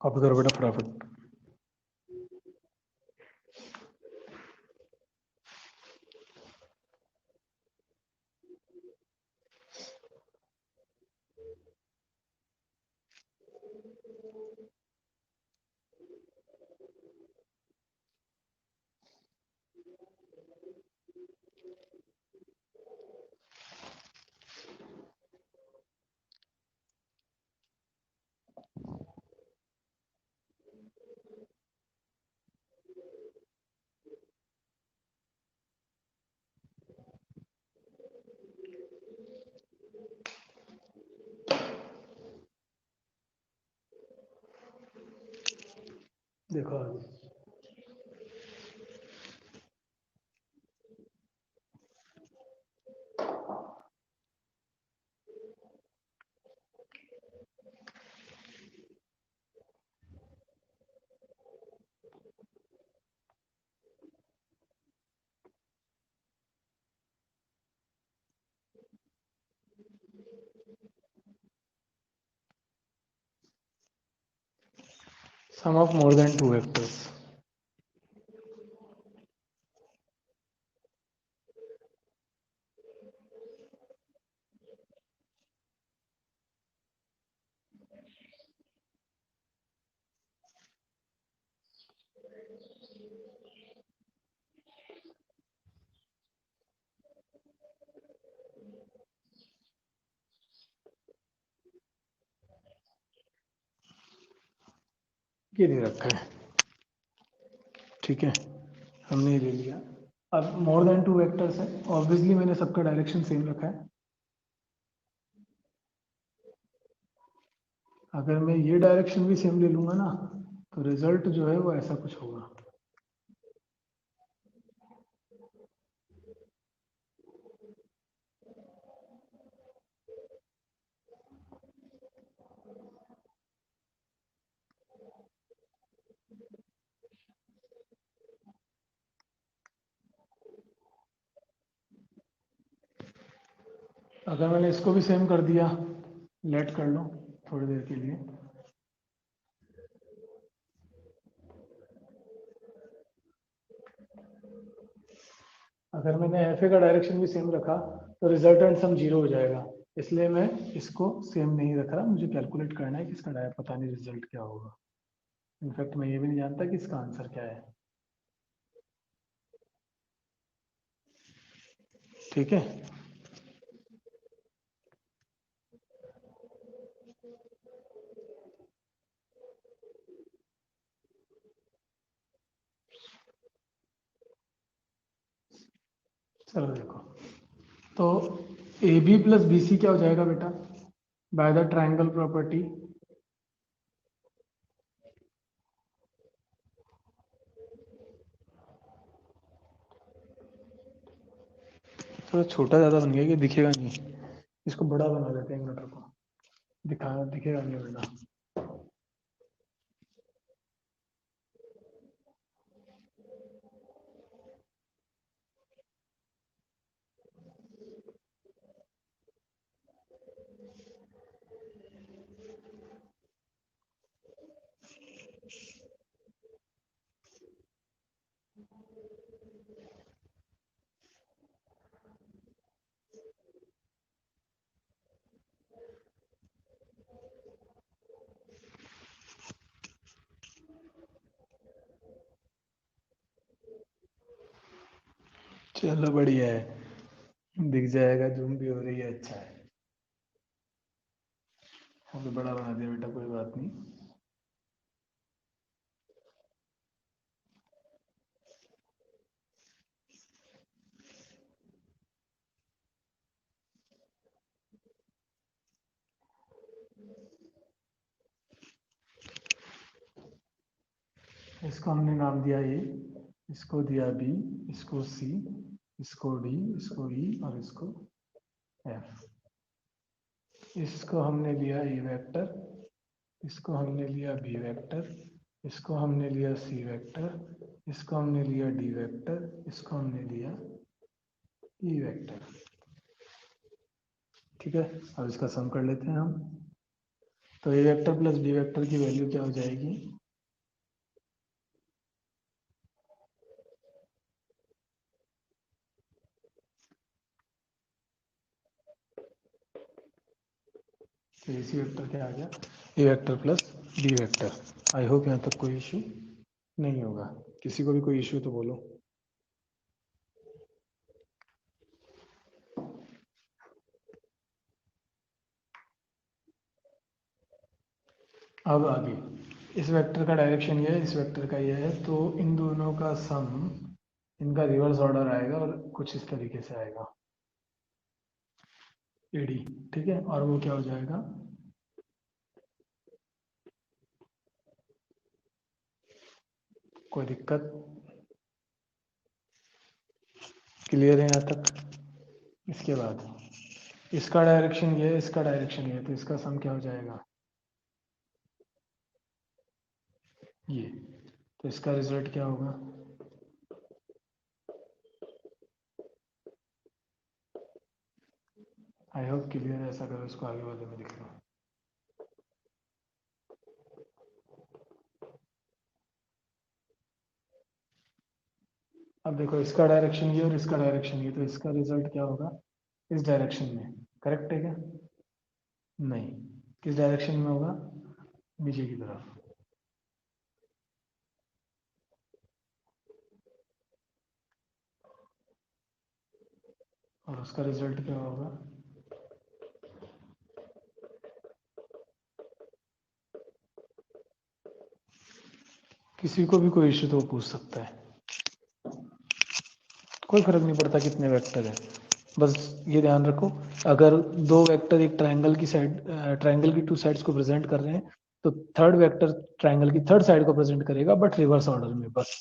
Copy करो बेटा फटाफट। देखो आगे। Sum of more than two vectors. ये दे रखा है, ठीक है, हमने ये ले लिया। अब मोर देन टू वेक्टर्स है, ऑब्वियसली मैंने सबका डायरेक्शन सेम रखा है। अगर मैं ये डायरेक्शन भी सेम ले लूंगा ना, तो रिजल्ट जो है वो ऐसा कुछ होगा। अगर मैंने इसको भी सेम कर दिया, लेट कर लो थोड़ी देर के लिए। अगर मैंने एफ ए का डायरेक्शन भी सेम रखा तो रिजल्टेंट सम 0 हो जाएगा, इसलिए मैं इसको सेम नहीं रख रहा। मुझे कैलकुलेट करना है कि इसका पता नहीं रिजल्ट क्या होगा। इनफैक्ट मैं ये भी नहीं जानता कि इसका आंसर क्या है। ठीक है, चलो देखो, तो A B plus B C क्या हो जाएगा बेटा, बाय द ट्रायंगल प्रॉपर्टी। थोड़ा छोटा ज़्यादा बन गया कि दिखेगा नहीं, इसको बड़ा बना देते हैं, एक मिनट को दिखेगा नहीं बेटा। चलो बढ़िया है, दिख जाएगा, जूम भी हो रही है, अच्छा है। हमने बड़ा बना दिया बेटा, कोई बात नहीं। इसको हमने नाम दिया ए, इसको दिया बी, इसको सी, इसको डी, इसको ई और इसको एफ। इसको हमने लिया ए वेक्टर, इसको हमने लिया बी वेक्टर, इसको हमने लिया सी वेक्टर, इसको हमने लिया डी वेक्टर, इसको हमने लिया ई वेक्टर। ठीक है, अब इसका सम कर लेते हैं हम। तो A vector plus D vector की वैल्यू क्या हो जाएगी? तो इसी वेक्टर क्या आ गया? A vector plus D vector. I hope यहाँ तक कोई इशू नहीं होगा। किसी को भी कोई इशू तो बोलो। अब आगे इस वेक्टर का डायरेक्शन ये है, इस वेक्टर का ये है, तो इन दोनों का सम, इनका रिवर्स ऑर्डर आएगा और कुछ इस तरीके से आएगा एडी। ठीक है, और वो क्या हो जाएगा? कोई दिक्कत? क्लियर है यहाँ तक? इसके बाद इसका डायरेक्शन ये है, इसका डायरेक्शन ये है, तो इसका सम क्या हो जाएगा? ये। तो इसका रिजल्ट क्या होगा? आई होप क्लियर है। ऐसा करो, इसको आगे वाले में लिख लो। अब देखो, इसका डायरेक्शन ये और इसका डायरेक्शन ये, तो इसका रिजल्ट क्या होगा? इस डायरेक्शन में। करेक्ट है क्या? नहीं। किस डायरेक्शन में होगा? नीचे की तरफ। और उसका रिजल्ट क्या होगा? किसी को भी कोई इश्यू तो पूछ सकता है, कोई फर्क नहीं पड़ता कितने वेक्टर है। बस ये ध्यान रखो, अगर दो वेक्टर एक ट्रायंगल की साइड, ट्रायंगल की टू साइड्स को प्रेजेंट कर रहे हैं, तो थर्ड वेक्टर ट्रायंगल की थर्ड साइड को प्रेजेंट करेगा, बट रिवर्स ऑर्डर में। बस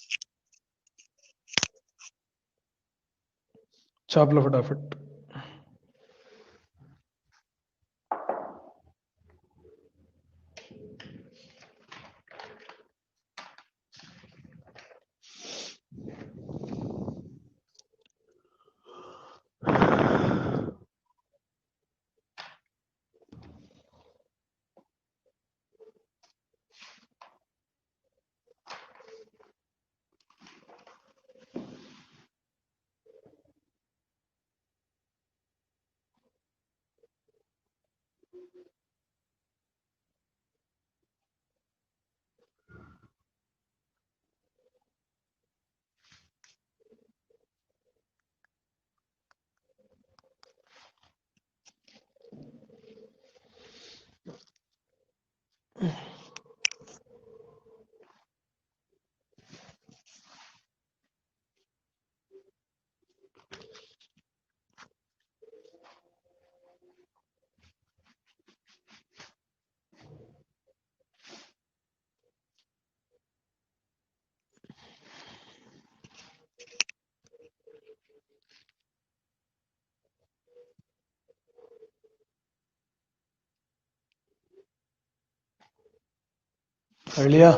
छाप लो फटाफट। कर लिया?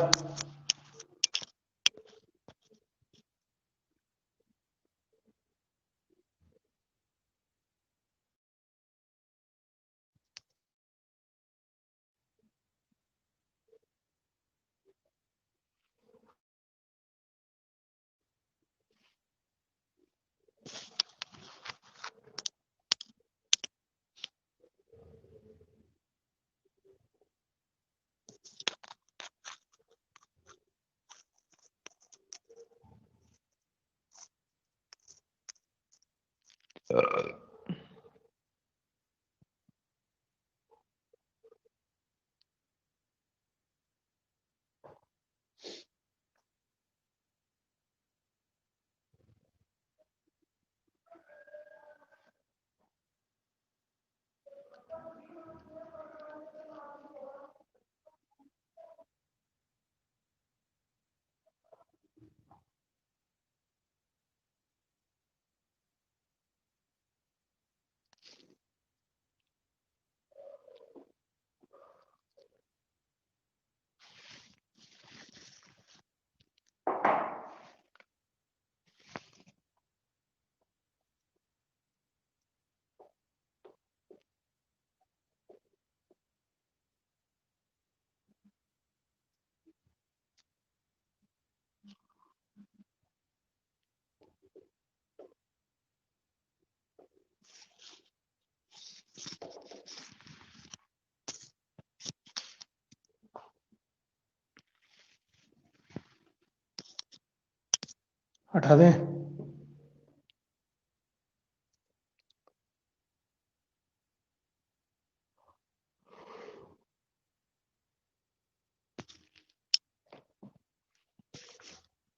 हटा दें?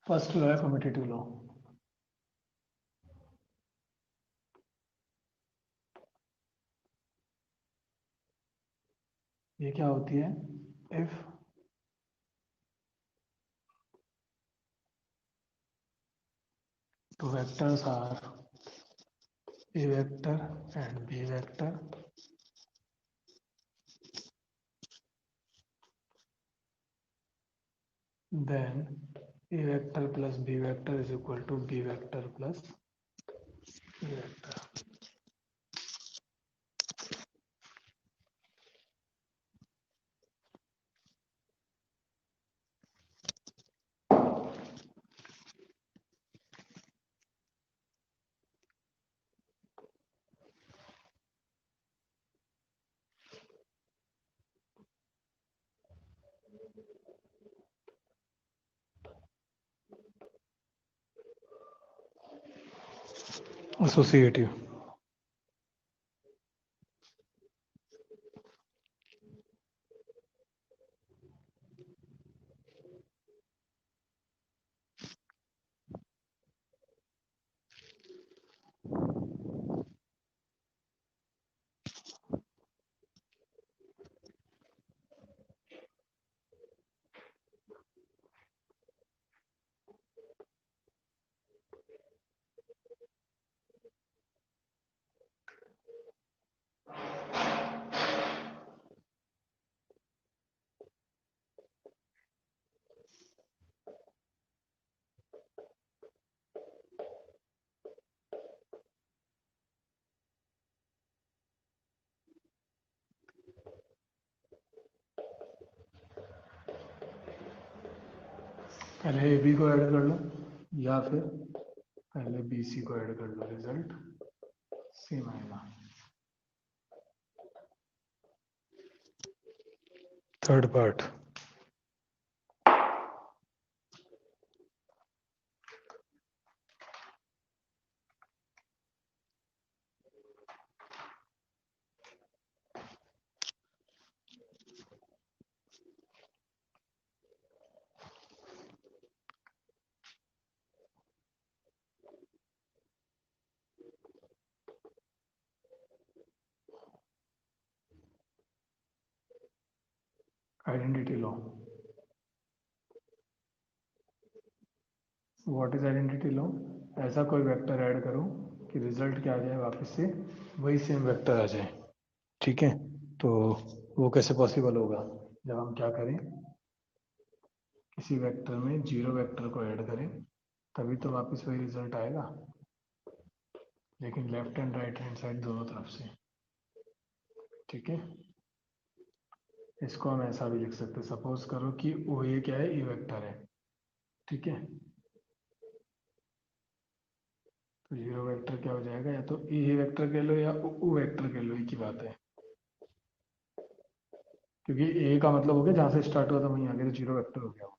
फर्स्ट लॉ है कम्यूटेटिव लॉ। ये क्या होती है? If two vectors are a vector and b vector, then a vector plus b vector is equal to b vector plus a vector. Associative. पहले ए बी को ऐड कर लो या फिर पहले बी सी को ऐड कर लो, रिजल्ट सेम आएगा। Third part, identity law. What is identity law? ऐसा कोई वेक्टर ऐड करो कि रिजल्ट क्या आ जाए, वापस से वही सेम वेक्टर आ जाए। ठीक है, तो वो कैसे पॉसिबल होगा? जब हम क्या करें, किसी वेक्टर में जीरो वेक्टर को ऐड करें, तभी तो वापस वही रिजल्ट आएगा, लेकिन left and right hand side दोनों तरफ से। ठीक है, इसको हम ऐसा भी लिख सकते हैं, सपोज करो कि वो ये क्या है, ई वेक्टर है। ठीक है, तो जीरो वेक्टर क्या हो जाएगा, या तो ई वेक्टर कह लो या ऊ वेक्टर कह लो, एक ही बात है, क्योंकि ए का मतलब हो गया जहां से स्टार्ट हुआ था वहीं आगे, तो जीरो वेक्टर हो गया।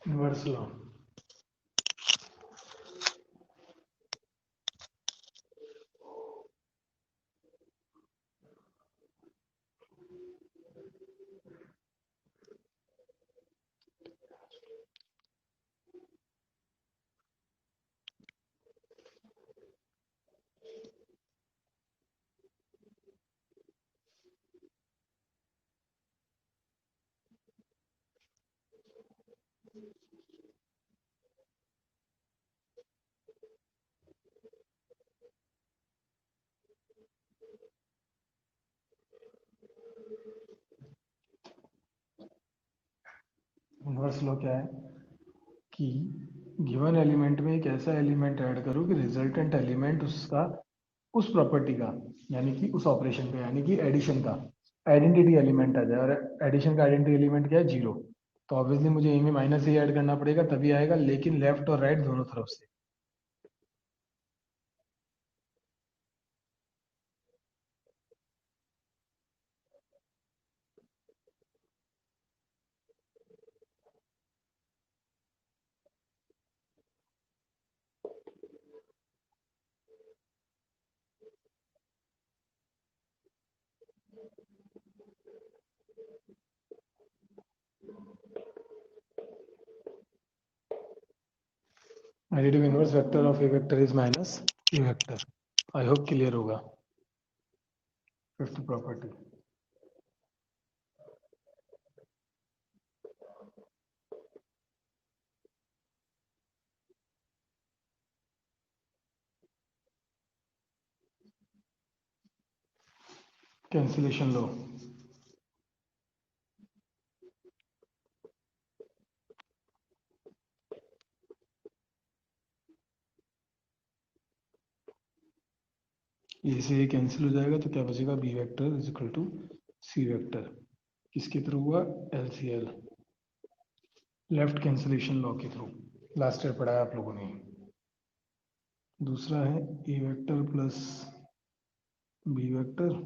Inverse law. इनवर्स लॉ क्या है कि गिवन एलिमेंट में एक ऐसा एलिमेंट ऐड करो कि रिजल्टेंट एलिमेंट उसका उस प्रॉपर्टी का यानी कि उस ऑपरेशन का यानी कि एडिशन का आइडेंटिटी एलिमेंट आ जाए। और एडिशन का आइडेंटिटी एलिमेंट क्या है? जीरो। तो ऑब्वियसली मुझे ए में माइनस ए ऐड करना पड़ेगा तभी आएगा, लेकिन लेफ्ट और राइट दोनों तरफ से। Additive inverse vector of a vector is minus a vector. I hope clear होगा। Fifth property. Cancellation law. ये से ये कैंसिल हो जाएगा तो क्या बचेगा? B vector is equal to C vector. किसके थ्रू हुआ? एलसीएल, लेफ्ट कैंसिलेशन लॉ के थ्रू। लास्ट ईयर पढ़ाया आप लोगों ने। दूसरा है A vector plus B vector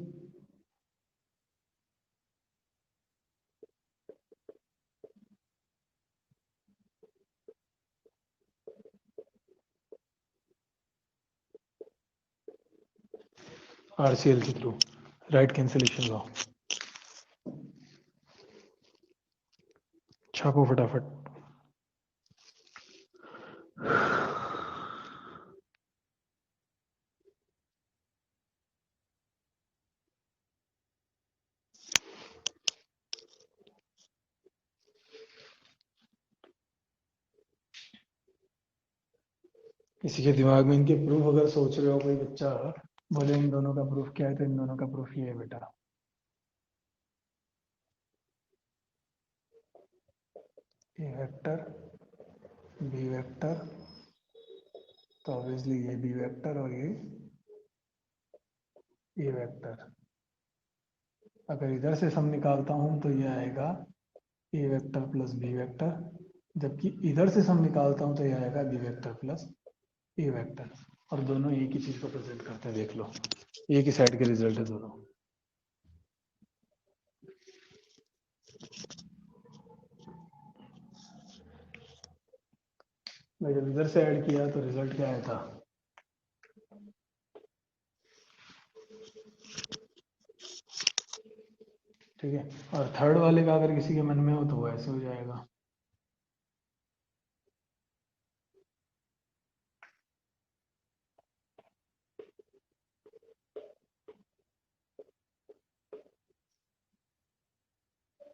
RCL के थ्रू, राइट कैंसिलेशन लॉ। छापो फटाफट। किसी के दिमाग में इनके प्रूफ अगर सोच रहे हो कोई बच्चा, बोले इन दोनों का प्रूफ क्या है, तो इन दोनों का प्रूफ ये है बेटा। ए वेक्टर बी वेक्टर, तो ऑब्वियसली ये बी वेक्टर और ये ए वेक्टर। अगर इधर से सम निकालता हूं तो ये आएगा ए वेक्टर प्लस बी वेक्टर, जबकि इधर से सम निकालता हूं तो ये आएगा बी वेक्टर प्लस ए वेक्टर। और दोनों एक ही चीज को प्रेजेंट करते हैं, देख लो एक ही साइड के रिजल्ट है दोनों। मैं जब इधर से ऐड किया तो रिजल्ट क्या आया था? ठीक है। और थर्ड वाले का अगर किसी के मन में हो तो वो ऐसे हो जाएगा।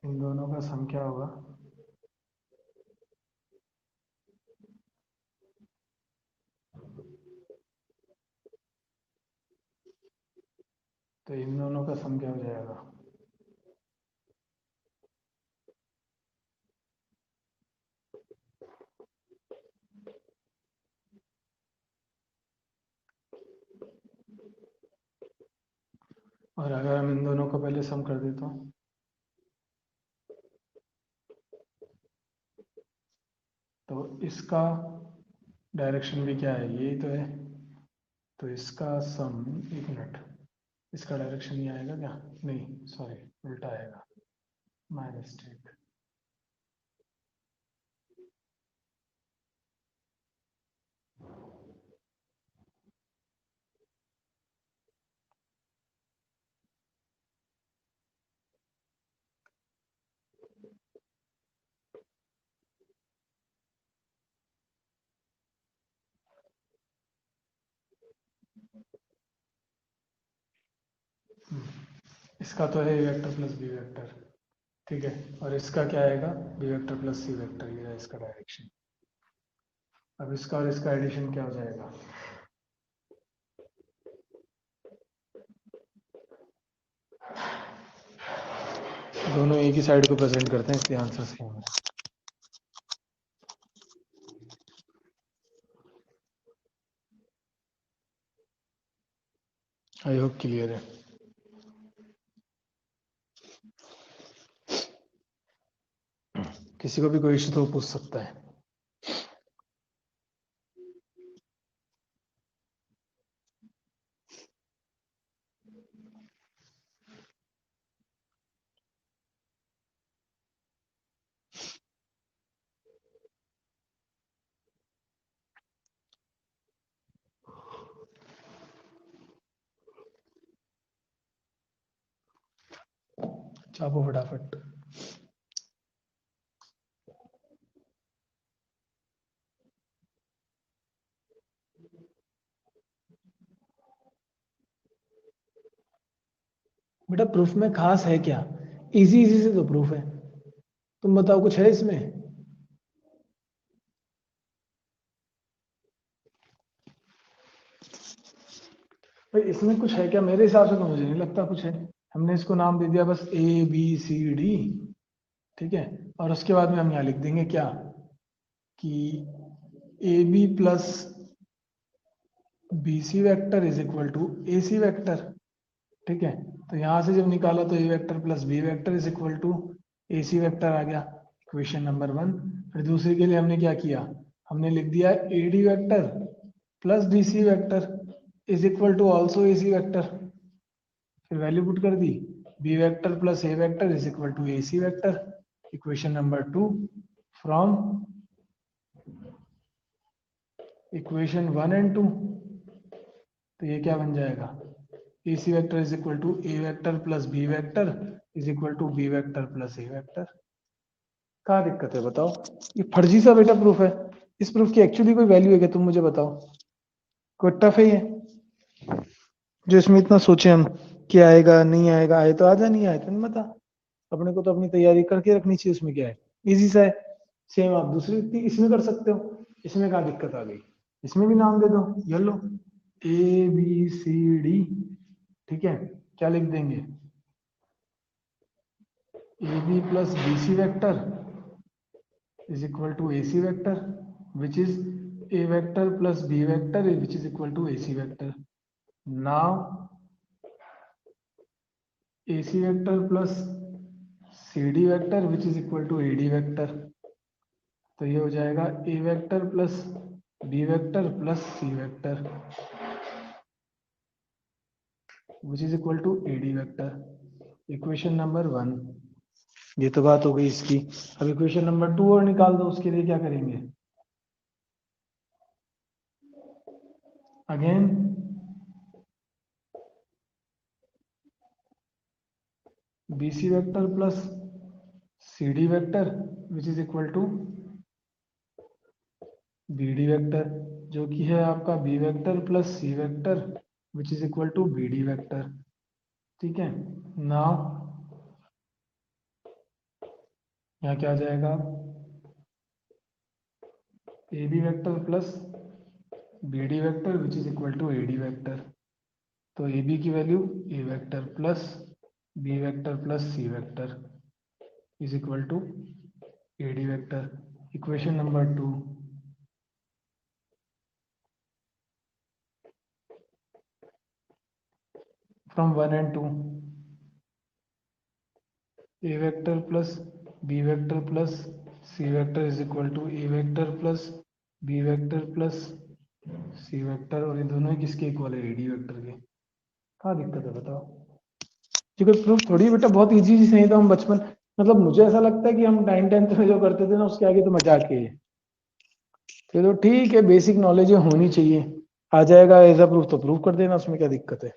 इन दोनों का सम क्या होगा? तो इन दोनों का सम क्या हो जाएगा? और अगर हम इन दोनों को पहले सम कर देता हूँ तो इसका डायरेक्शन भी क्या है? यही तो है। तो इसका सम, एक मिनट, इसका डायरेक्शन ये आएगा क्या? नहीं सॉरी, उल्टा आएगा। My mistake. इसका तो है A vector plus B vector, ठीक है। और इसका क्या आएगा? B vector plus C vector, ये है इसका डायरेक्शन। अब इसका और इसका एडिशन क्या हो जाएगा? दोनों एक ही साइड को प्रेजेंट करते हैं, इसलिए आंसर सेम है। आई होप क्लियर है। किसी को भी कोई इश्यू तो पूछ सकता है। चापो फटाफट। बेटा प्रूफ में खास है क्या? इजी इजी से तो प्रूफ है। तुम बताओ कुछ है इसमें? भाई इसमें कुछ है क्या? मेरे हिसाब से तो मुझे नहीं लगता कुछ है। हमने इसको नाम दे दिया बस ABCD, ठीक है। और उसके बाद में हम यहाँ लिख देंगे क्या कि AB plus BC vector is equal to AC vector, ठीक है। तो यहाँ से जब निकाला तो A vector plus B vector is equal to AC vector आ गया, इक्वेशन नंबर 1। फिर दूसरे के लिए हमने क्या किया, हमने लिख दिया AD vector plus DC vector is equal to also AC vector. फिर वैल्यू पुट कर दी, B vector plus A vector is equal to AC vector, equation number 2 from equation 1 and 2। तो ये क्या बन जाएगा, AC vector is equal to A vector plus B vector is equal to B vector plus A vector. कहाँ दिक्कत है बताओ? ये फर्जी सा बेटा प्रूफ है। इस प्रूफ की एक्चुअली कोई वैल्यू है क्या, तुम मुझे बताओ। कोई टफ है ये जो इसमें इतना सोचे हम कि आएगा नहीं आएगा? आए तो आजा, नहीं आए तो नहीं बता। अपने को तो अपनी तैयारी करके रखनी चाहिए, उसमें क्या है, इजी सा है। सेम आप दूसरी इसमें कर सकते हो। इसमें कहाँ दिक्कत आ गई? इसमें भी नाम दे दो, ये लो ABCD, ठीक है। क्या लिख देंगे, AB plus BC vector is equal to AC vector, which is A vector plus B vector which is equal to AC vector. Now AC vector plus CD vector which is equal to AD vector. तो ये हो जाएगा A vector plus B vector plus C vector which is equal to AD vector. Equation number 1। ये तो बात हो गई इसकी। अब इक्वेशन नंबर 2 और निकाल दो। उसके लिए क्या करेंगे, again BC vector plus CD vector which is equal to BD vector, जो कि है आपका B vector plus C vector which is equal to BD vector, ठीक है। नाउ यहाँ क्या आ जाएगा, AB vector plus BD vector which is equal to AD vector. तो AB की value A vector plus B vector plus C vector is equal to AD vector, equation number 2। From 1 and 2, A vector plus B vector plus C vector is equal to A vector plus B vector plus C vector, और ये दोनों ही किसके equal है, AD vector के। क्या दिक्कत है बताओ? ये कोई प्रूफ थोड़ी बेटा, बहुत इजी से नहीं तो हम बचपन, मतलब मुझे ऐसा लगता है कि हम 9th-10th में जो करते थे ना, उसके आगे तो मजाक ही है। तो ठीक है, बेसिक नॉलेज होनी चाहिए। आ जाएगा एज अ प्रूफ तो प्रूफ कर देना, उसमें क्या दिक्कत है।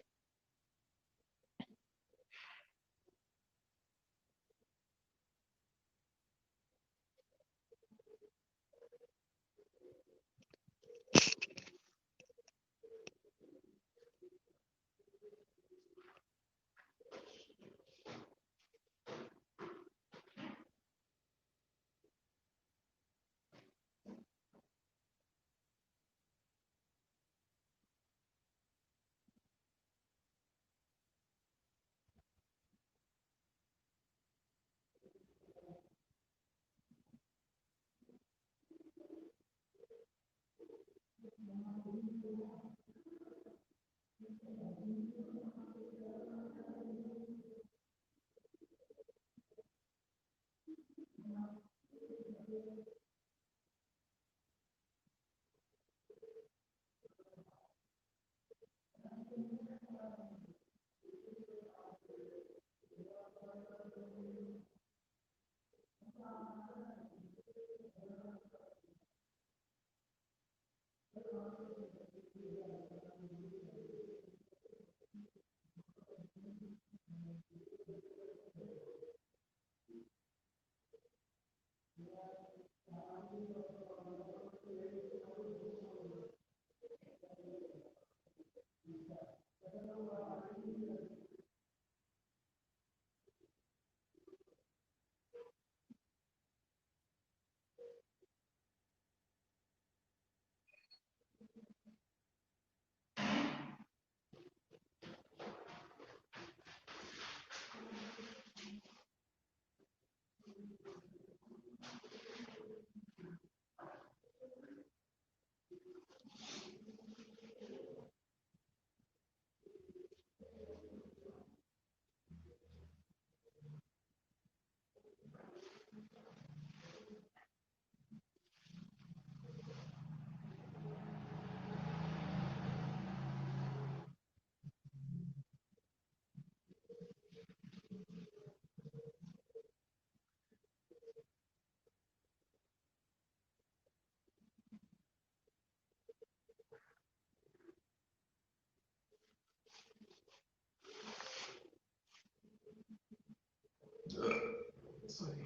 सॉरी।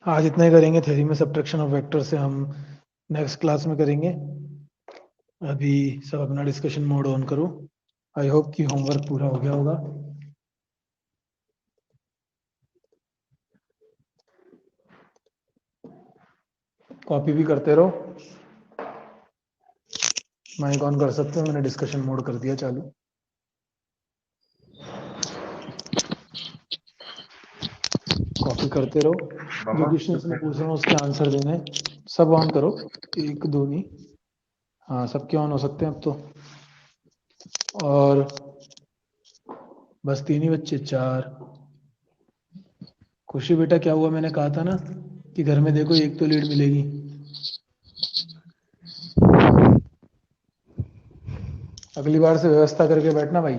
आज इतना ही करेंगे थ्योरी में सब्ट्रैक्शन ऑफ वेक्टर से, हम नेक्स्ट क्लास में करेंगे। अभी सब अपना डिस्कशन मोड ऑन करो। आई होप कि होमवर्क पूरा हो गया होगा। कॉपी भी करते रहो, माइक ऑन कर सकते हो, मैंने डिस्कशन मोड कर दिया चालू। कॉपी करते रहो, जो क्वेश्चन मैं पूछ रहा हूँ उसके आंसर देने। सब ऑन करो, एक दो नहीं, हाँ सबके ऑन हो सकते हैं अब तो। और बस 3 ही बच्चे, 4। खुशी बेटा क्या हुआ, मैंने कहा था ना कि घर में देखो एक तो लीड मिलेगी। अगली बार से व्यवस्था करके बैठना भाई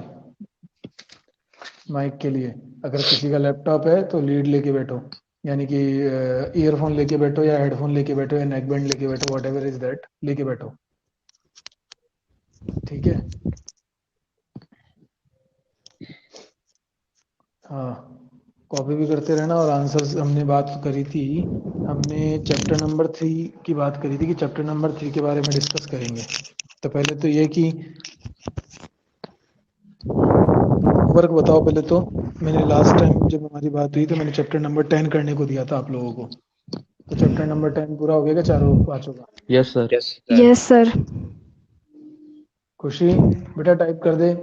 माइक के लिए। अगर किसी का लैपटॉप है तो लीड लेके बैठो, यानी कि ईयरफोन लेके बैठो या हेडफोन लेके बैठो या नेक बैंड लेके बैठो, वॉट एवर इज दैट, लेके बैठो, ठीक है। हाँ, कॉपी भी करते रहना। और आंसर्स हमने बात करी थी, हमने चैप्टर नंबर 3 की बात करी थी कि चैप्टर नंबर 3 के बारे में डिस्कस करेंगे। तो पहले तो ये कि वर्क बताओ पहले तो। मैंने लास्ट टाइम जब हमारी बात हुई तो मैंने चैप्टर नंबर 10 करने को दिया था आप लोगों को। तो चैप्टर नंबर 10 पूरा हो गया क्या चारों पांचों का? Yes sir. Yes sir. खुशी बेटा टाइप कर दे,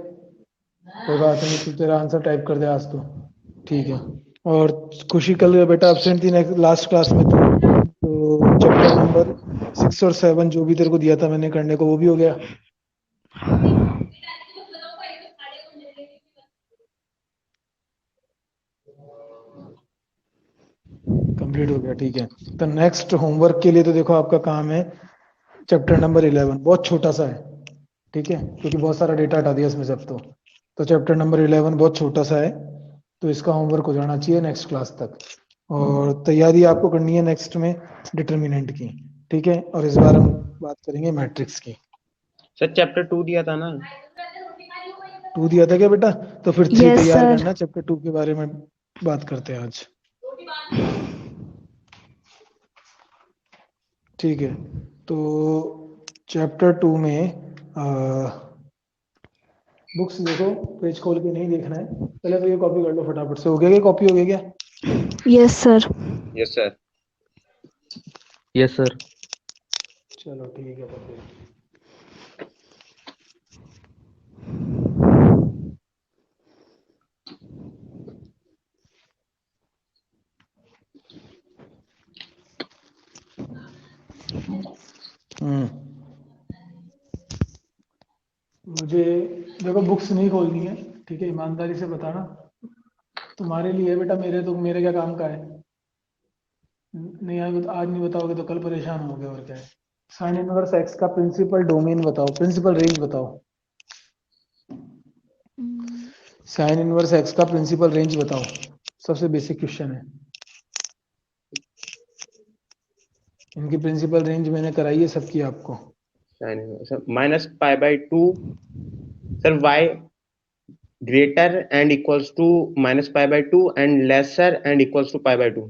कोई बात नहीं, तू तेरा आंसर टाइप कर दे आज तो, ठीक है। और खुशी कल बेटा एब्सेंट थी लास्ट क्लास में, तो चैप्टर नंबर 6 और 7 जो भी तेरे को दिया था मैंने करने को, वो भी हो गया। कंप्लीट हो गया, ठीक है। तो नेक्स्ट होमवर्क के लिए तो देखो आपका काम है चैप्टर नंबर 11, बहुत छोटा सा है, ठीक है, क्योंकि बहुत सारा डेटा हटा दिया इसमें सब। तो चैप्टर नंबर 11 बहुत छोटा सा है, तो इसका होमवर्क हो जाना चाहिए नेक्स्ट क्लास तक। और तैयारी आपको करनी है नेक्स्ट में डिटर्मिनेंट की, ठीक है। और इस बार हम बात करेंगे मैट्रिक्स की। सर चैप्टर 2 दिया था ना? 2 दिया था क्या बेटा? तो फिर 3 यस तैयार सर। करना, चैप्टर 2 के बारे में बात करते हैं आज, ठीक है। तो चैप्टर 2 में बुक्स देखो, पेज खोल के नहीं देखना है, पहले तो ये कॉपी कर लो फटाफट से। हो गया क्या, कॉपी हो गया क्या? Yes sir. Yes sir. Yes sir. चलो ठीक है तो फिर मुझे देखो बुक्स नहीं खोलनी है, ठीक है, ईमानदारी से बताना। तुम्हारे लिए है बेटा, मेरे तो मेरे क्या काम का है। नहीं आज नहीं बताओगे तो कल परेशान होगे, और क्या है। साइन इनवर्स एक्स का प्रिंसिपल डोमेन बताओ, प्रिंसिपल रेंज बताओ। साइन इनवर्स एक्स का प्रिंसिपल रेंज बताओ, सबसे बेसिक क्वेश्चन है। इनकी प्रिंसिपल रेंज मैंने कराई है सबकी आपको। Sir -π/2 sir y greater and equals to -π/2 and lesser and equals to π/2।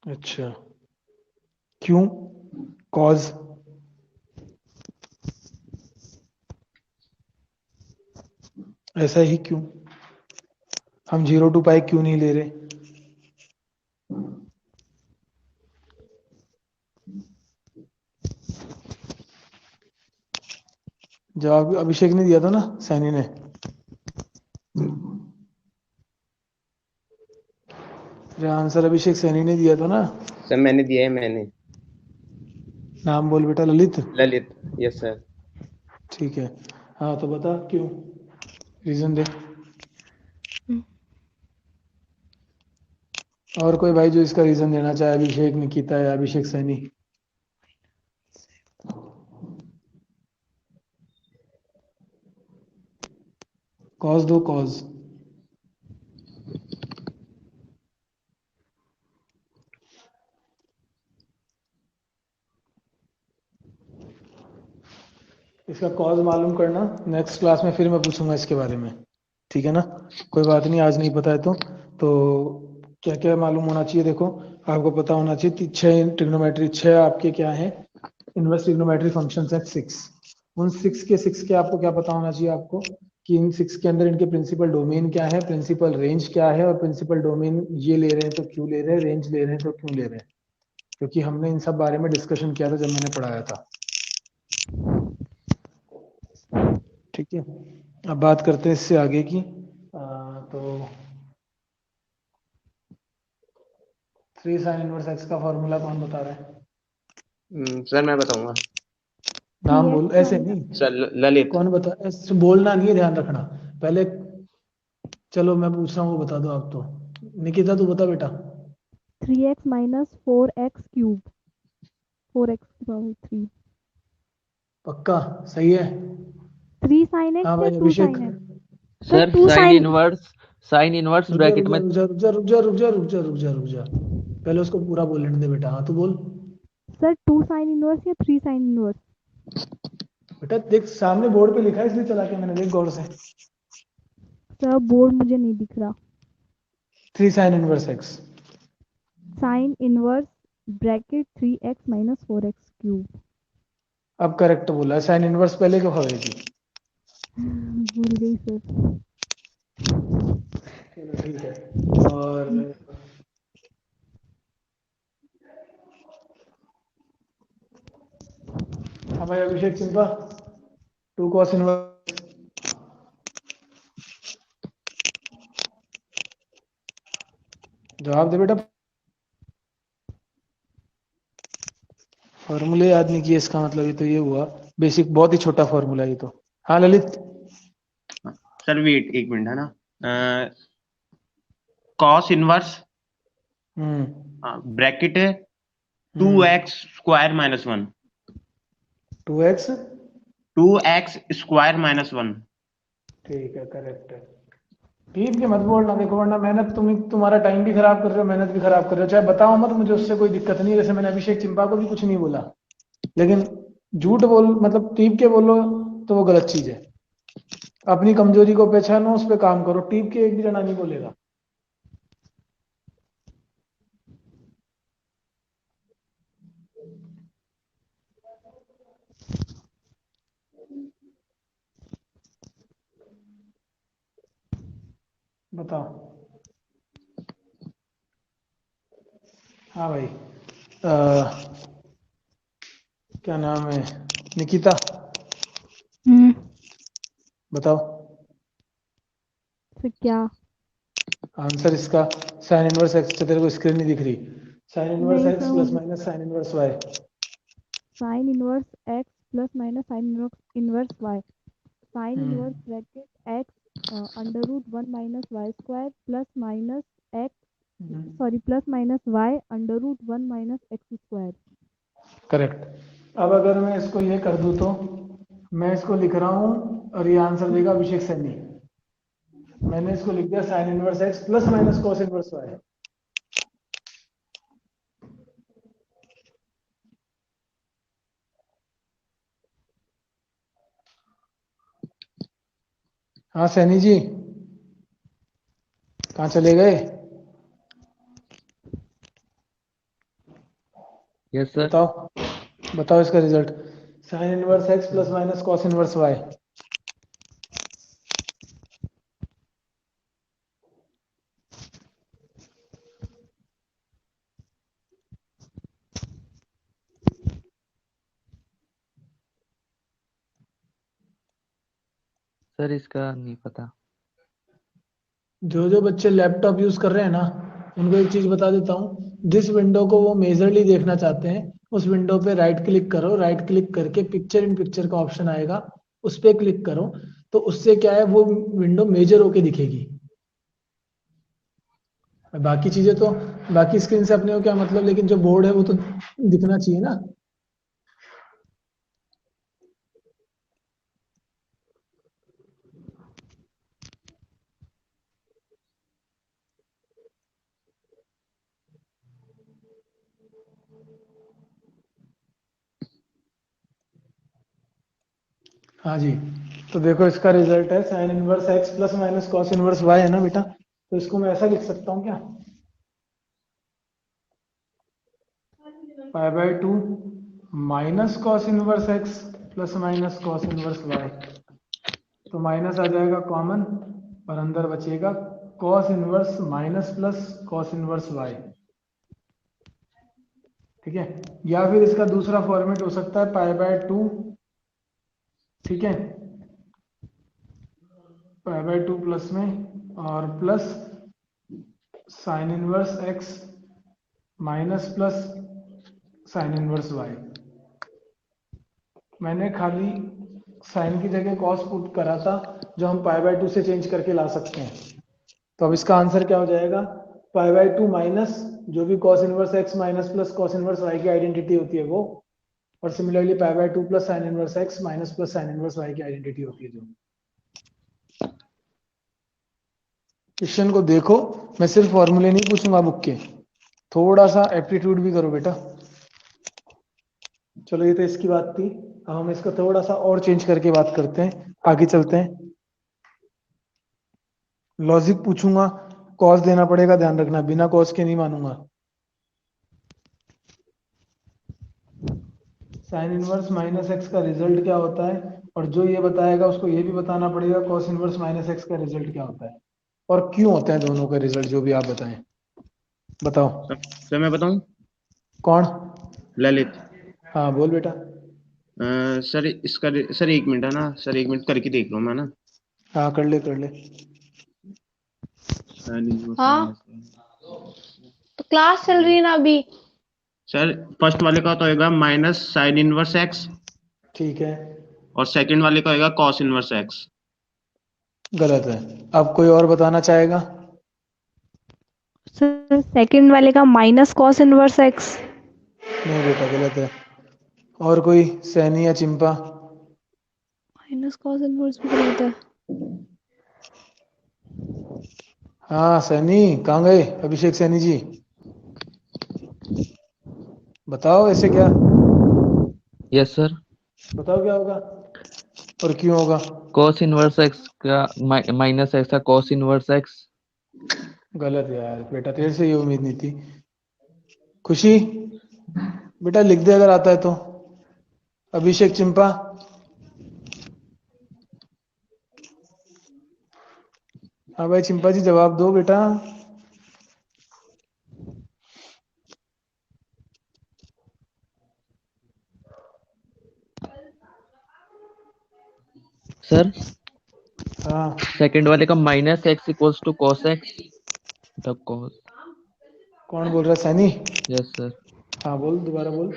अच्छा, क्यों? कॉज? ऐसा ही क्यों? हम 0 to π क्यों नहीं ले रहे? जवाब अभिषेक ने दिया था ना, सैनी ने। आंसर अभिषेक सैनी ने दिया था ना। सर मैंने दिया है, मैंने। नाम बोल बेटा, ललित। ललित। Yes sir. ठीक है, हाँ तो बता क्यों, रीजन दे। और कोई भाई जो इसका रीजन देना चाहे, अभिषेक, निकिता या अभिषेक सैनी। कॉज दो, कॉज। इसका कॉज मालूम करना, नेक्स्ट क्लास में फिर मैं पूछूंगा इसके बारे में, ठीक है ना। कोई बात नहीं, आज नहीं पता है तो क्या क्या मालूम होना चाहिए, देखो आपको पता होना चाहिए 6 ट्रिग्नोमेट्री आपके क्या है, इनवर्स ट्रिग्नोमेट्री फंक्शन है 6। उन 6 के आपको क्या पता होना चाहिए आपको, कि इन 6 के अंदर इनके प्रिंसिपल डोमेन क्या है, प्रिंसिपल रेंज क्या है, और प्रिंसिपल डोमेन ये ले रहे हैं तो क्यों ले रहे हैं, रेंज ले रहे हैं तो क्यों ले रहे हैं, क्योंकि हमने इन सब बारे में डिस्कशन किया था जब मैंने पढ़ाया था। ठीक है, अब बात करते हैं इससे आगे की। तो 3 साइन इनवर्स एक्स का फॉर्मूला कौन बता रहा है? सर मैं बताऊंगा। नाम बोल, ऐसे नहीं। सर ललित। कौन बता, ऐसे बोलना नहीं है, ध्यान रखना पहले। चलो मैं पूछ रहा हूँ, वो बता दो आप तो। निकिता तू बता बेटा। 3x minus 4x cube, 4x की पावर 3। पक्का सही है? 3 sin हाँ x या भाई 2 अभिषेक। sin x? Sir sir 2 sin। Sine inverse रुक जा रुक ब्रैकेट जा में। रुक जा रुक जा रुक जा रुक जा रुक जा रुक जा रुक जा, पहले उसको पूरा बोलने दे बेटा। हाँ तू बोल सर 2 sin इनवर्स या 3 sin इनवर्स? बेटा, देख सामने बोर्ड पे लिखा है इसलिए चला के मैंने, देख गौर से। सर बोर्ड मुझे नहीं दिख रहा। 3 sign inverse x. Sine inverse bracket 3x minus 4x cube. अब करेक्ट बोला है, साइन इनवर्स पहले क्यों खा गई थी? भूल गई सर। चलो ठीक है। और हाँ भाई अभिषेक चिंपा, 2 cos इनवर्स। जवाब दे बेटा। फॉर्मूले याद नहीं किए, इसका मतलब ये तो ये हुआ बेसिक, बहुत ही छोटा फॉर्मूला ये तो। हाँ ललित। सर वेट एक मिनट, है ना। Cos inverse bracket 2x² - 1। 2x। 2x² - 1। ठीक है, करेक्ट है। ठीक है, मत बोलना, देखो वरना मेहनत, तुम्हारा टाइम भी खराब कर रहे हो, मेहनत भी खराब कर रहे हो। चाहे बताओ मत, मुझे उससे कोई दिक्कत नहीं है। जैसे मैंने अभिषेक चिंपा को भी कुछ नहीं बोला, लेकिन झूठ बोल मतलब टीप के बोलो तो वो गलत चीज है। अपनी कमजोरी को पहचानो, उस पर काम करो। टीप के एक भी जना नहीं बोलेगा। बताओ। हाँ भाई, क्या नाम है, निकिता बताओ सर क्या? आंसर इसका। साइन इनवर्स एक्स, तेरे को स्क्रीन नहीं दिख रही। साइन इनवर्स नहीं x sir plus minus sine inverse y. Sine inverse x plus minus sine inverse y, sine hmm, inverse bracket x under root 1 minus y square plus minus x plus minus y under root 1 minus x square. Correct. अब अगर मैं इसको ये कर दूं तो मैं इसको लिख रहा हूँ और ये आंसर देगा अभिषेक सैनी। मैंने इसको लिख दिया sine inverse x plus minus cos inverse y. हाँ सैनी जी, कहाँ चले गए? Yes sir. बताओ बताओ इसका result. Sine inverse x plus minus cos inverse y. Sir इसका नहीं पता। जो जो बच्चे लैपटॉप यूज कर रहे हैं ना, उनको एक चीज बता देता हूँ। जिस विंडो को वो मेजरली देखना चाहते हैं उस विंडो पे राइट क्लिक करो, राइट क्लिक करके पिक्चर इन पिक्चर का ऑप्शन आएगा, उस पे क्लिक करो। तो उससे क्या है, वो विंडो मेजर होके दिखेगी। बाकी चीजें तो, बाकी स्क्रीन से अपने को क्या मतलब, लेकिन जो बोर्ड है वो तो दिखना चाहिए ना। हाँ जी, तो देखो इसका रिजल्ट है sine inverse x plus minus cos inverse y है ना बेटा। तो इसको मैं ऐसा लिख सकता हूँ क्या, pi by 2 minus cos inverse x plus minus cos inverse y. तो माइनस आ जाएगा कॉमन और अंदर बचेगा cos inverse minus plus cos inverse y. ठीक है, या फिर इसका दूसरा फॉर्मेट हो सकता है पाई बाय 2, ठीक है, पाई बाय 2 प्लस में और plus sine inverse x minus plus sine inverse y. मैंने खाली साइन की जगह कॉस पुट करा था, जो हम पाई बाय 2 से चेंज करके ला सकते हैं। तो अब इसका आंसर क्या हो जाएगा, पाई बाय 2 माइनस जो भी cos inverse x minus plus cos inverse y की आइडेंटिटी होती है वो, और similarly pi by 2 plus sine inverse x minus plus sine inverse y की आइडेंटिटी होती है जो। क्वेश्चन को देखो, मैं सिर्फ फॉर्मूले नहीं पूछूंगा बुक के, थोड़ा सा एप्टीट्यूड भी करो बेटा। चलो ये तो इसकी बात थी, अब हम इसको थोड़ा सा और चेंज करके बात करते हैं, आगे चलते हैं। लॉजिक पूछूंगा, कॉस देना पड़ेगा, ध्यान रखना, बिना कॉस के नहीं मानूंगा। साइन इनवर्स माइनस एक्स का रिजल्ट क्या होता है, और जो ये बताएगा उसको ये भी बताना पड़ेगा कॉस इनवर्स माइनस एक्स का रिजल्ट क्या होता है, और क्यों होता है दोनों का रिजल्ट, जो भी आप बताएं। बताओ। सर मैं बताऊं? कौन? ललित। हाँ बोल बेटा। सर इसका सर 1 मिनट है ना सर, 1 मिनट करके देख लो मैं ना। हाँ कर ले कर ले। हाँ तो क्लास चल रही है ना अभी। सर फर्स्ट वाले का तो होगा माइनस साइन इनवर्स एक्स, ठीक है, और सेकंड वाले का होगा कॉस इनवर्स एक्स। गलत है। अब कोई और बताना चाहेगा? सर सेकंड वाले का माइनस कॉस इनवर्स एक्स। नहीं बेटा गलत है। और कोई, सैनी या चिंपा? माइनस कॉस इनवर्स भी गलत है। हाँ सैनी कहाँ गए, अभिषेक सैनी जी बताओ ऐसे क्या, यस सर। बताओ क्या होगा और क्यों होगा। कॉस इनवर्स एक्स का माइनस एक्स का कॉस इनवर्स एक्स। गलत यार बेटा, तेरे से ये उम्मीद नहीं थी। खुशी बेटा लिख दे अगर आता है तो। अभिषेक चिंपा, हाँ भाई चिंपा जी जवाब दो बेटा। सर हाँ सेकंड वाले का minus x equals to cos x the cos. कौन बोल रहा है, सैनी? Yes sir. हाँ बोल, दोबारा बोल।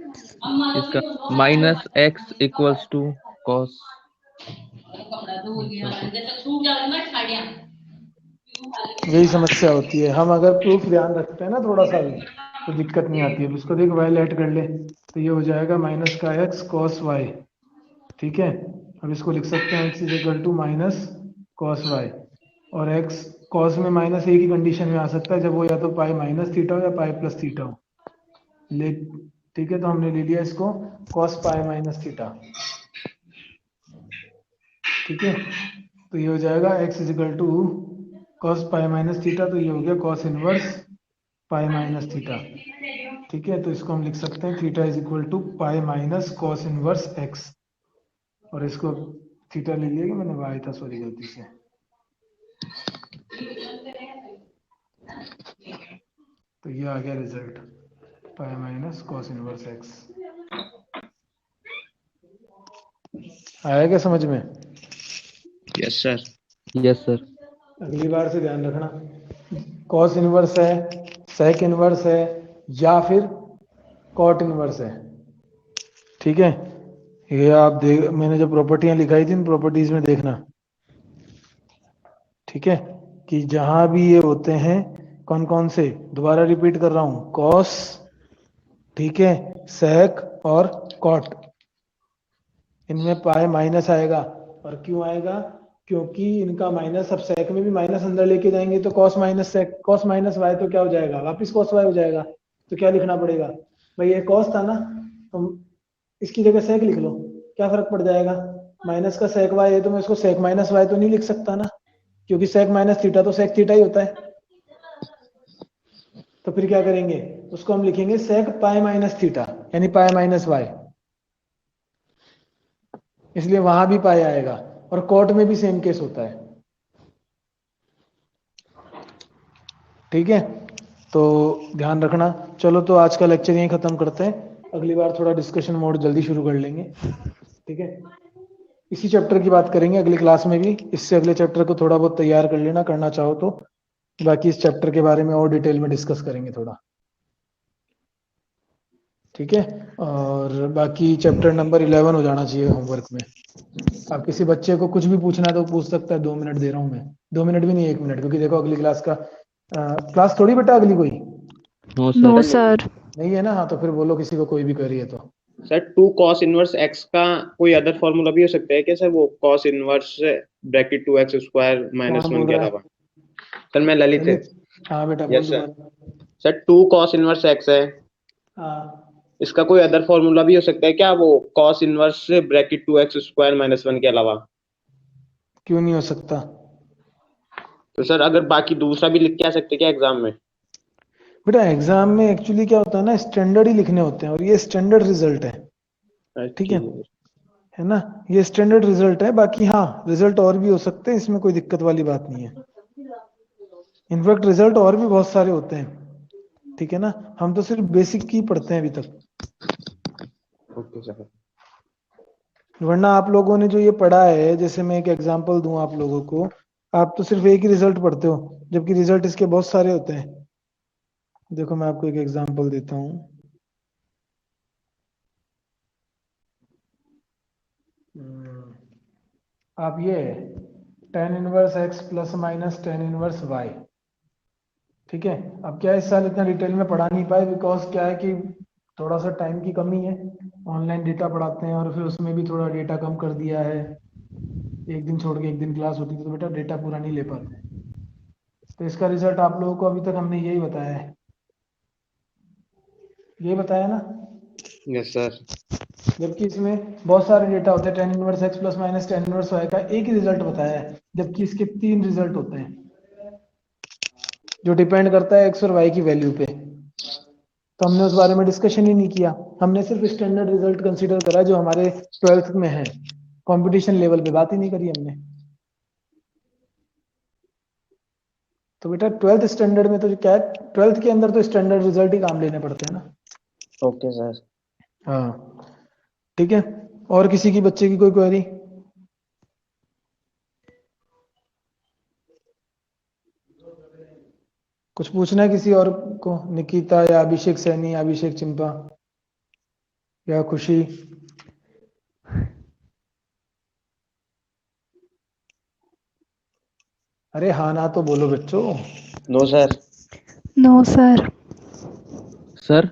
इसका minus x equals to cos. यही समस्या होती है। हम अगर प्रूफ ध्यान रखते हैं ना थोड़ा सा भी तो दिक्कत नहीं आती है। अब इसको देख वाई लेट कर ले तो ये हो जाएगा माइनस का एक्स कॉस वाई। ठीक है, अब इसको लिख सकते हैं x is equal to minus cos y. और एक्स कॉस में माइनस एक ही कंडीशन में आ सकता है, जब वो या तो पाई माइनस थीटा हो या पाई प्लस थीटा हो। ले ठीक है, तो हमने ले लिया इसको कॉस पाई माइनस थीटा। ठीक है, तो ये हो जाएगा x is equal to cos pi minus theta, तो ये हो गया cos inverse pi minus theta. ठीक है, तो इसको हम लिख सकते हैं theta is equal to pi minus cos inverse x. और इसको थीटा ले लिया कि मैंने वाई था, सॉरी गलती से। तो ये आ गया रिजल्ट पाई माइनस कॉस इनवर्स एक्स। आया क्या समझ में? Yes sir. Yes sir. अगली बार से ध्यान रखना, कॉस इनवर्स है, सेक इनवर्स है या फिर कॉट इनवर्स है। ठीक है, ये आप देख, मैंने जो प्रॉपर्टियां लिखाई थी इन प्रॉपर्टीज में देखना। ठीक है, कि जहां भी ये होते हैं कौन कौन से, दोबारा रिपीट कर रहा हूं, कॉस, ठीक है, सेक और कॉट, इनमें पाई माइनस आएगा। और क्यों आएगा? क्योंकि इनका माइनस, अब सेक में भी माइनस अंदर लेके जाएंगे तो cos minus sec, cos minus y तो क्या हो जाएगा, वापिस कॉस वाई हो जाएगा। तो क्या लिखना पड़ेगा भाई, ये कॉस था ना, तो इसकी जगह सेक लिख लो, क्या फर्क पड़ जाएगा। माइनस का सेक वाई है तो मैं इसको सेक माइनस वाई तो नहीं लिख सकता ना, क्योंकि सेक माइनस थीटा तो सेक थीटा ही होता है। तो फिर क्या करेंगे, उसको हम लिखेंगे सेक पाई माइनस थीटा, यानी पाई माइनस वाई, इसलिए वहां भी पाई आएगा। और कोट में भी सेम केस होता है। ठीक है, तो ध्यान रखना। चलो, तो आज का लेक्चर यहीं खत्म करते हैं, अगली बार थोड़ा डिस्कशन मोड जल्दी शुरू कर लेंगे। ठीक है, इसी चैप्टर की बात करेंगे अगली क्लास में भी। इससे अगले चैप्टर को थोड़ा बहुत तैयार कर लेना, करना चाहो तो। बाकी इस चैप्टर के बारे में और डिटेल में डिस्कस करेंगे थोड़ा। ठीक है, और बाकी चैप्टर नंबर 11 हो जाना चाहिए होमवर्क में। आप किसी बच्चे को कुछ भी पूछना है तो पूछ सकता है, 2 मिनट दे रहा हूँ मैं, 2 मिनट भी नहीं, 1 मिनट, क्योंकि देखो अगली क्लास का क्लास थोड़ी बेटा अगली कोई नो नो सर। सर। नहीं है ना। हाँ, तो फिर बोलो किसी को कोई भी करी है तो। सर 2 cos इनवर्स x का कोई अदर फॉर्मूला भी हो सकता है क्या सर, वो cos inverse bracket 2x square minus कौन 1 बोल के रहा है? अलावा? सर मैं ललित है। हाँ बेटा, बोल यस सर। दोबारा। सर 2 cos इनवर्स x है, हाँ, इसका कोई अदर फॉर्मूला भी हो सकता है क्या, वो cos inverse bracket 2x square minus 1 के अलावा? क्यों नहीं हो सकता? तो सर अगर बाकी दूसरा भी लिख के आ सकते क्या एग्जाम में? बेटा एग्जाम में एक्चुअली क्या होता है ना, स्टैंडर्ड ही लिखने होते हैं, और ये स्टैंडर्ड रिजल्ट है। ठीक है ना, ये स्टैंडर्ड रिजल्ट है। बाकी हाँ, रिजल्ट और भी हो सकते हैं, इसमें कोई दिक्कत वाली बात नहीं है। इनफैक्ट रिजल्ट और भी बहुत सारे होते हैं। ठीक है ना, हम तो सिर्फ बेसिक की पढ़ते हैं अभी तक। Okay sir. वरना आप लोगों ने जो ये पढ़ा है, जैसे मैं एक एग्जांपल दूं आप लोगों को, आप तो सिर्फ एक ही रिजल्ट पढ़ते हो, जबकि रिजल्ट इसके बहुत सारे होते हैं। देखो मैं आपको एक एग्जांपल देता हूं। आप ये tan inverse x plus minus tan inverse y, ठीक है। अब क्या इस साल इतना डिटेल में पढ़ा नहीं पाए, बिकॉज क्या है कि थोड़ा सा टाइम की कमी है, ऑनलाइन डेटा पढ़ाते हैं, और फिर उसमें भी थोड़ा डेटा कम कर दिया है, एक दिन छोड़ के एक दिन क्लास होती थी, तो बेटा डेटा पूरा नहीं ले पाते हैं। तो इसका रिजल्ट आप लोगों को अभी तक हमने यही बताया है, यही बताया ना। Yes sir. जबकि इसमें बहुत सारे डेटा होते हैं, tan inverse x plus minus tan inverse y का एक ही रिजल्ट बताया है, जबकि इसके 3 रिजल्ट होते हैं, जो डिपेंड करता है x और y की वैल्यू पे। तो हमने उस बारे में डिस्कशन ही नहीं किया, हमने सिर्फ स्टैंडर्ड रिजल्ट कंसीडर करा जो हमारे 12th में है। कंपटीशन लेवल पे बात ही नहीं करी हमने। तो बेटा 12th स्टैंडर्ड में तो क्या है, 12th के अंदर तो स्टैंडर्ड रिजल्ट ही काम लेने पड़ते हैं ना। Okay sir. हाँ, ठीक है। और किसी की बच्चे की कोई क्वेरी? कुछ पूछना है किसी और को? निकिता या अभिषेक सैनी, अभिषेक चिंपा? या खुशी? अरे हाँ ना तो बोलो बच्चों। No sir. No sir. Sir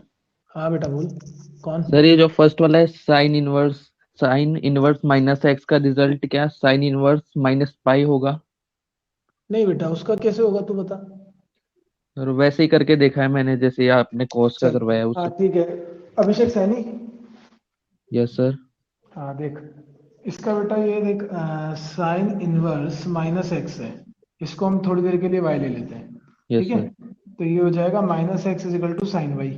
हाँ बेटा बोल। कौन? सर ये जो फर्स्ट वाला है साइन इनवर्स माइनस एक्स का रिजल्ट क्या साइन इनवर्स माइनस पाई होगा? नहीं बेटा, उसका कैसे होगा तू बता। और वैसे ही करके देखा है मैंने जैसे ये आपने कॉस का चल करवाया हाँ उससे। ठीक है। अभिषेक सैनी। Yes sir. हाँ देख, इसका बेटा ये देख, साइन इनवर्स माइनस एक्स है। इसको हम थोड़ी देर के लिए वाई ले लेते हैं। यस ठीक है, सर। तो ये हो जाएगा minus x is equal to sine y.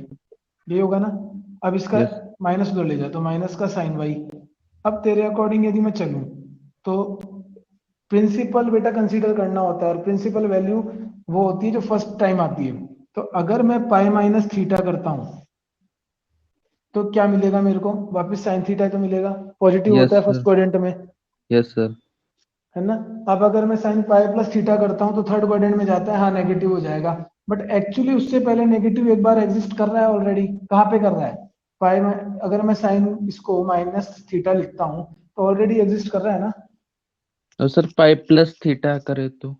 ये होगा ना। अब इसका यस माइनस उधर ले जाए तो माइनस का साइन वाई। अब तेरे अकॉर्डिंग यदि मैं चलूं तो प्रिंसिपल बेटा कंसीडर करना होता है, और प्रिंसिपल वैल्यू वो होती है जो फर्स्ट टाइम आती है। तो अगर मैं पाई माइनस थीटा करता हूं तो क्या मिलेगा मेरे को? वापस साइन थीटा तो मिलेगा, पॉजिटिव यस होता है फर्स्ट सर। क्वाड्रेंट में, यस सर। है ना। अब अगर मैं साइन पाई प्लस थीटा करता हूं तो थर्ड क्वाड्रेंट में जाता है, हाँ नेगेटिव हो जाएगा। बट एक्चुअली उससे पहले नेगेटिव एक बार एग्जिस्ट कर रहा है ऑलरेडी। कहाँ पे कर रहा है? पाई में। अगर मैं साइन इसको माइनस थीटा लिखता हूँ तो ऑलरेडी एग्जिस्ट कर रहा है ना। और सर पाई प्लस थीटा करे तो?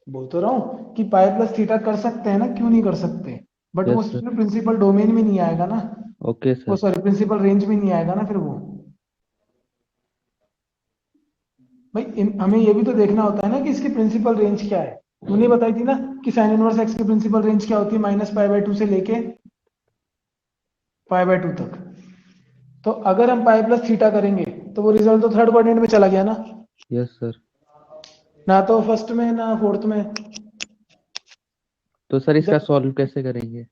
बोल तो रहा हूँ कि पाई प्लस थीटा कर सकते हैं ना, क्यों नहीं कर सकते। बट वो यस सर। प्रिंसिपल डोमेन में नहीं आएगा ना। ओके वो सर। सॉरी, प्रिंसिपल रेंज में नहीं आएगा ना फिर वो। भाई हमें ये भी तो देखना होता है ना कि इसकी प्रिंसिपल रेंज क्या है। तूने बताई थी ना कि साइन इनवर्स एक्स की प्रिंसिपल रेंज क्या होती है, माइनस पाई बाय 2 से लेके पाई बाय 2 तक। तो अगर हम पाई प्लस थीटा करेंगे तो वो रिजल्ट तो थर्ड क्वाड्रेंट में चला गया ना, यस सर। ना तो फर्स्ट में ना फोर्थ में। तो सर इसका जब सॉल्व कैसे करेंगे?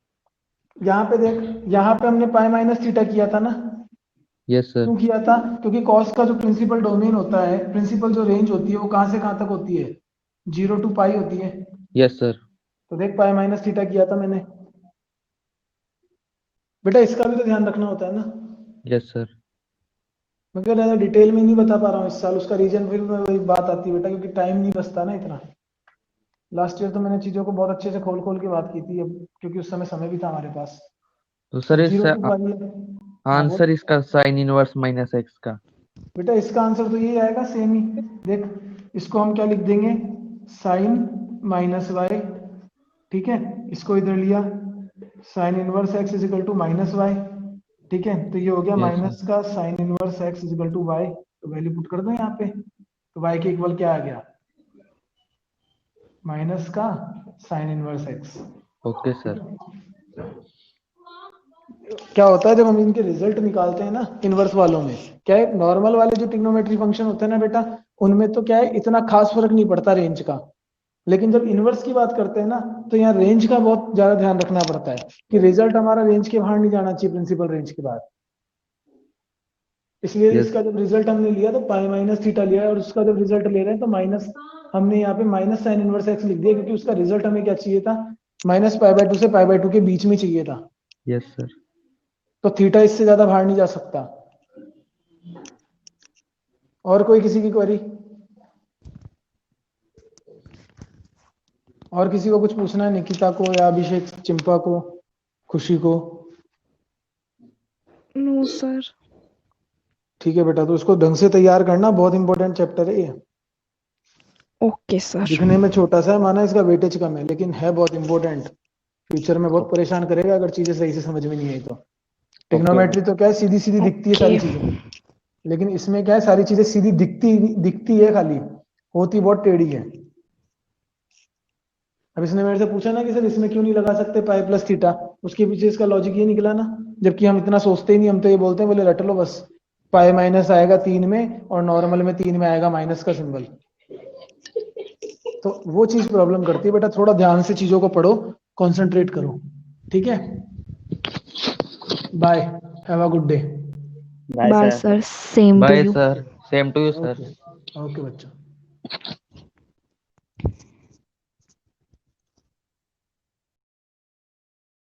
यहाँ पे देख, यहाँ पे हमने पाई माइनस थीटा किया था ना। Yes sir. क्यों किया था? क्योंकि कॉस का जो प्रिंसिपल डोमेन होता है, प्रिंसिपल जो रेंज होती है वो कहाँ से कहाँ तक होती है? 0 टू पाई होती है। Yes sir. तो देख पाई माइनस थीटा किया था मैंने। बेटा इसका भी तो ध्यान रखना होता है ना। Yes sir. मैं क्या ज़्यादा डिटेल में नहीं बता पा रहा हूँ इस साल उसका रीजन, फिर में वही बात आती है बेटा, क्योंकि टाइम नहीं बचता ना इतना। लास्ट ईयर तो मैंने चीज़ों को बहुत अच्छे से खोल खोल के बात की थी, अब क्योंकि उस समय भी था हमारे पास। तो तो सर जीरो इसका टू पाई। हाँ बोल। आंसर इसका साइन इनवर्स माइनस एक्स का? बेटा इसका आंसर तो यही आएगा, सेम ही। देख, इसको हम क्या लिख देंगे? Sine minus y. ठीक है, इसको इधर लिया, sine inverse x is equal to minus y. ठीक है, तो ये हो गया यस सर। माइनस का sine inverse x is equal to y. तो वैल्यू पुट कर दो यहाँ पे, तो वाई के इक्वल क्या आ गया? माइनस का sine inverse x. Okay sir. क्या होता है जब हम इनके रिजल्ट निकालते हैं ना इनवर्स वालों में, क्या है, नॉर्मल वाले जो ट्रिग्नोमेट्री फंक्शन होते हैं ना बेटा, उनमें तो क्या है, इतना खास फर्क नहीं पड़ता रेंज का। लेकिन जब इनवर्स की बात करते हैं ना, तो यहाँ रेंज का बहुत ज्यादा ध्यान रखना पड़ता है कि रिजल्ट हमारा रेंज के बाहर नहीं जाना चाहिए, प्रिंसिपल रेंज के बाद। इसलिए यस इसका जब रिजल्ट हमने लिया तो पाई माइनस थीटा लिया है, और उसका जब रिजल्ट ले रहे हैं तो माइनस, हमने यहाँ पे माइनस साइन इनवर्स एक्स लिख दिया, क्योंकि उसका रिजल्ट हमें क्या चाहिए था? माइनस पाई बाय 2 से पाई बाय 2 के बीच में चाहिए था। Yes sir. तो थीटा इससे ज्यादा बाहर नहीं जा सकता। और कोई किसी की क्वेरी? और किसी को कुछ पूछना है? निकिता को या अभिषेक, चिंपा को, खुशी को? No sir. ठीक है बेटा, तो उसको ढंग से तैयार करना, बहुत इंपॉर्टेंट चैप्टर है ये। Okay sir. दिखने में छोटा सा है, माना इसका वेटेज कम है, लेकिन है बहुत इंपॉर्टेंट। फ्यूचर में बहुत परेशान करेगा अगर चीजें सही से समझ में नहीं आई तो। ओके। टेक्नोमेट्री तो क्या है, सीधी सीधी दिखती है ओके। सारी चीजें, लेकिन इसमें क्या है, सारी चीजें सीधी दिखती दिखती है, खाली होती बहुत टेढ़ी है। अब इसने मेरे से पूछा ना कि सर इसमें क्यों नहीं लगा सकते पाई प्लस थीटा, उसके पीछे इसका लॉजिक ये निकला ना। जबकि हम इतना सोचते ही नहीं, हम तो ये बोलते हैं बोले रट लो बस, पाई माइनस आएगा 3 में और नॉर्मल में 3 में आएगा माइनस का सिंबल। तो वो चीज प्रॉब्लम करती है बेटा, थोड़ा ध्यान से चीजों को पढ़ो, कंसंट्रेट करो। ठीक है, bye, have a good day. Bye bye sir. Sir, same to bye you. Sir. Same to you sir. Okay okay बच्चों।